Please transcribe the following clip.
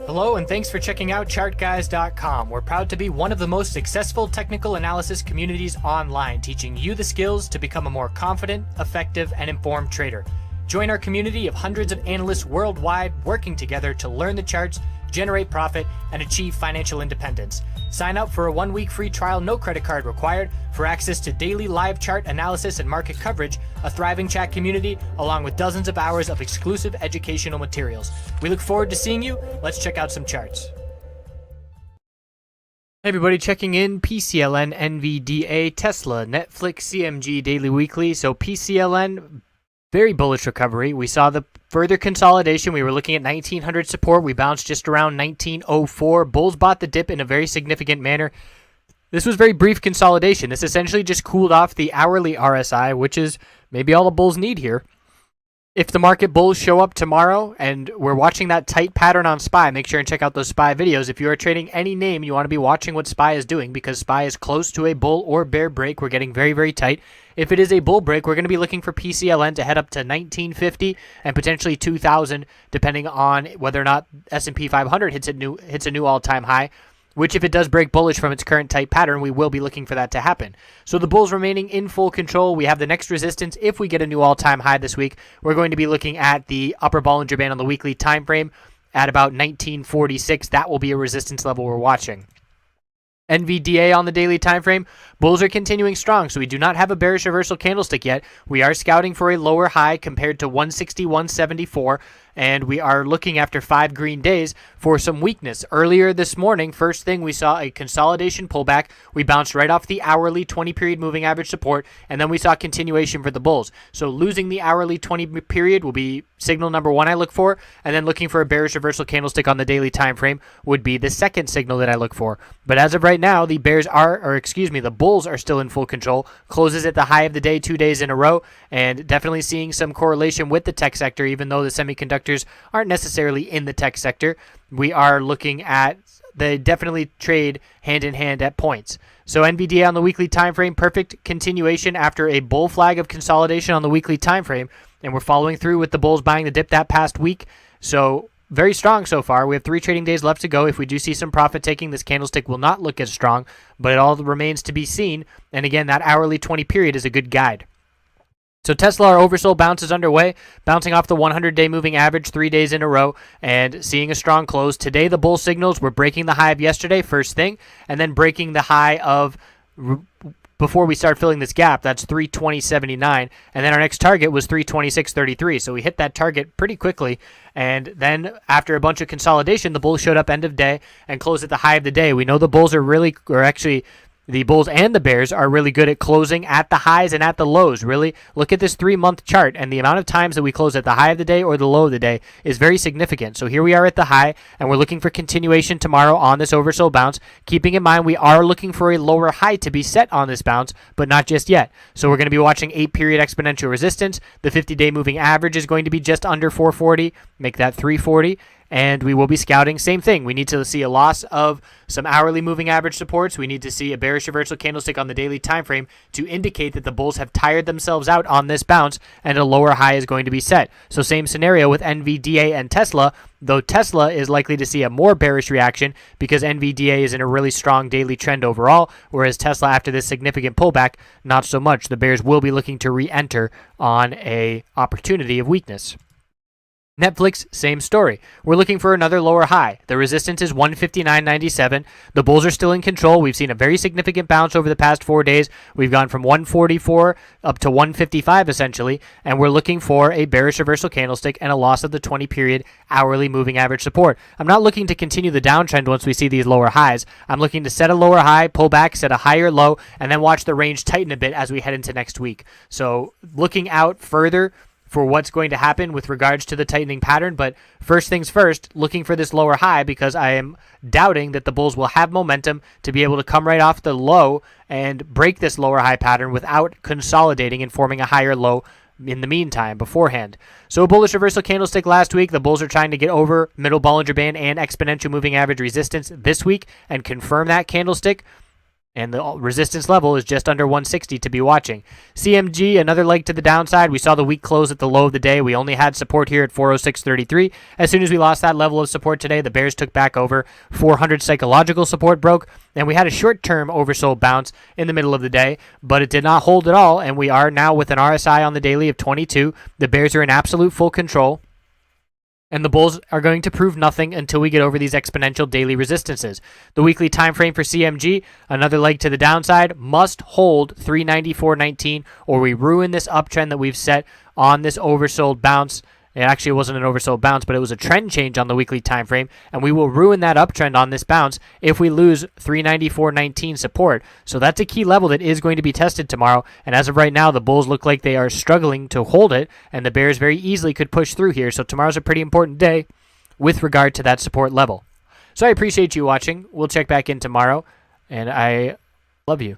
Hello and thanks for checking out ChartGuys.com. We're proud to be one of the most successful technical analysis communities online, teaching you the skills to become a more confident, effective, and informed trader. Join our community of hundreds of analysts worldwide working together to learn the charts, generate profit, and achieve financial independence. Sign up for a 1-week free trial, no credit card required, for access to daily live chart analysis and market coverage, a thriving chat community, along with dozens of hours of exclusive educational materials. We look forward to seeing you. Let's check out some charts. Hey everybody, checking in PCLN, NVDA, Tesla, Netflix, CMG, daily, weekly. So PCLN, very bullish recovery. We saw the further consolidation. We were looking at 1900 support. We bounced just around 1904. Bulls bought the dip in a very significant manner. This was very brief consolidation. This essentially just cooled off the hourly RSI, which is maybe all the bulls need here. If the market bulls show up tomorrow and we're watching that tight pattern on SPY, make sure and check out those SPY videos. If you are trading any name, you want to be watching what SPY is doing because SPY is close to a bull or bear break. We're getting very, very tight. If it is a bull break, we're going to be looking for PCLN to head up to 1950 and potentially 2000, depending on whether or not S&P 500 hits a new all-time high. Which, if it does break bullish from its current tight pattern, we will be looking for that to happen. So the bulls remaining in full control. We have the next resistance. If we get a new all-time high this week, we're going to be looking at the upper Bollinger Band on the weekly time frame at about 1946. That will be a resistance level we're watching. NVDA on the daily time frame, bulls are continuing strong, so we do not have a bearish reversal candlestick yet. We are scouting for a lower high compared to 161.74, and we are looking after 5 green days for some weakness. Earlier this morning, first thing, we saw a consolidation pullback. We bounced right off the hourly 20-period moving average support, and then we saw continuation for the bulls. So losing the hourly 20-period will be signal number 1 I look for, and then looking for a bearish reversal candlestick on the daily time frame would be the second signal that I look for. But as of right now, the bulls are still in full control. Closes at the high of the day 2 days in a row, and definitely seeing some correlation with the tech sector, even though the semiconductors aren't necessarily in the tech sector. We are looking at they definitely trade hand in hand at points. So NVDA on the weekly time frame, perfect continuation after a bull flag of consolidation on the weekly time frame, and we're following through with the bulls buying the dip that past week. So very strong so far. We have 3 trading days left to go. If we do see some profit taking, this candlestick will not look as strong, but it all remains to be seen. And again, that hourly 20 period is a good guide. So Tesla, our oversold bounce is underway, bouncing off the 100-day moving average 3 days in a row and seeing a strong close. Today, the bull signals were breaking the high of yesterday, first thing, and then breaking the high of before we start filling this gap. That's 320.79, and then our next target was 326.33. So we hit that target pretty quickly, and then after a bunch of consolidation, the bulls showed up end of day and closed at the high of the day. We know the bulls the bulls and the bears are really good at closing at the highs and at the lows. Really, look at this 3-month chart, and the amount of times that we close at the high of the day or the low of the day is very significant. So here we are at the high, and we're looking for continuation tomorrow on this oversold bounce. Keeping in mind, we are looking for a lower high to be set on this bounce, but not just yet. So we're going to be watching 8-period exponential resistance. The 50-day moving average is going to be just under 440. Make that 340. And we will be scouting, same thing. We need to see a loss of some hourly moving average supports. We need to see a bearish reversal candlestick on the daily time frame to indicate that the bulls have tired themselves out on this bounce and a lower high is going to be set. So same scenario with NVDA and Tesla, though Tesla is likely to see a more bearish reaction because NVDA is in a really strong daily trend overall, whereas Tesla, after this significant pullback, not so much. The bears will be looking to re-enter on a opportunity of weakness. Netflix, same story. We're looking for another lower high. The resistance is 159.97. The bulls are still in control. We've seen a very significant bounce over the past 4 days. We've gone from 144 up to 155 essentially, and we're looking for a bearish reversal candlestick and a loss of the 20-period hourly moving average support. I'm not looking to continue the downtrend once we see these lower highs. I'm looking to set a lower high, pull back, set a higher low, and then watch the range tighten a bit as we head into next week. So looking out further for what's going to happen with regards to the tightening pattern. But first things first, looking for this lower high because I am doubting that the bulls will have momentum to be able to come right off the low and break this lower high pattern without consolidating and forming a higher low in the meantime beforehand. So a bullish reversal candlestick last week. The bulls are trying to get over middle Bollinger Band and exponential moving average resistance this week and confirm that candlestick. And the resistance level is just under 160 to be watching. CMG, another leg to the downside. We saw the week close at the low of the day. We only had support here at 406.33. As soon as we lost that level of support today, the bears took back over. 400 psychological support broke, and we had a short-term oversold bounce in the middle of the day, but it did not hold at all, and we are now with an RSI on the daily of 22. The bears are in absolute full control. And the bulls are going to prove nothing until we get over these exponential daily resistances. The weekly time frame for CMG, another leg to the downside, must hold 394.19, or we ruin this uptrend that we've set on this oversold bounce. It actually wasn't an oversold bounce, but it was a trend change on the weekly time frame, and we will ruin that uptrend on this bounce if we lose 394.19 support. So that's a key level that is going to be tested tomorrow, and as of right now, the bulls look like they are struggling to hold it, and the bears very easily could push through here. So tomorrow's a pretty important day with regard to that support level. So I appreciate you watching. We'll check back in tomorrow, and I love you.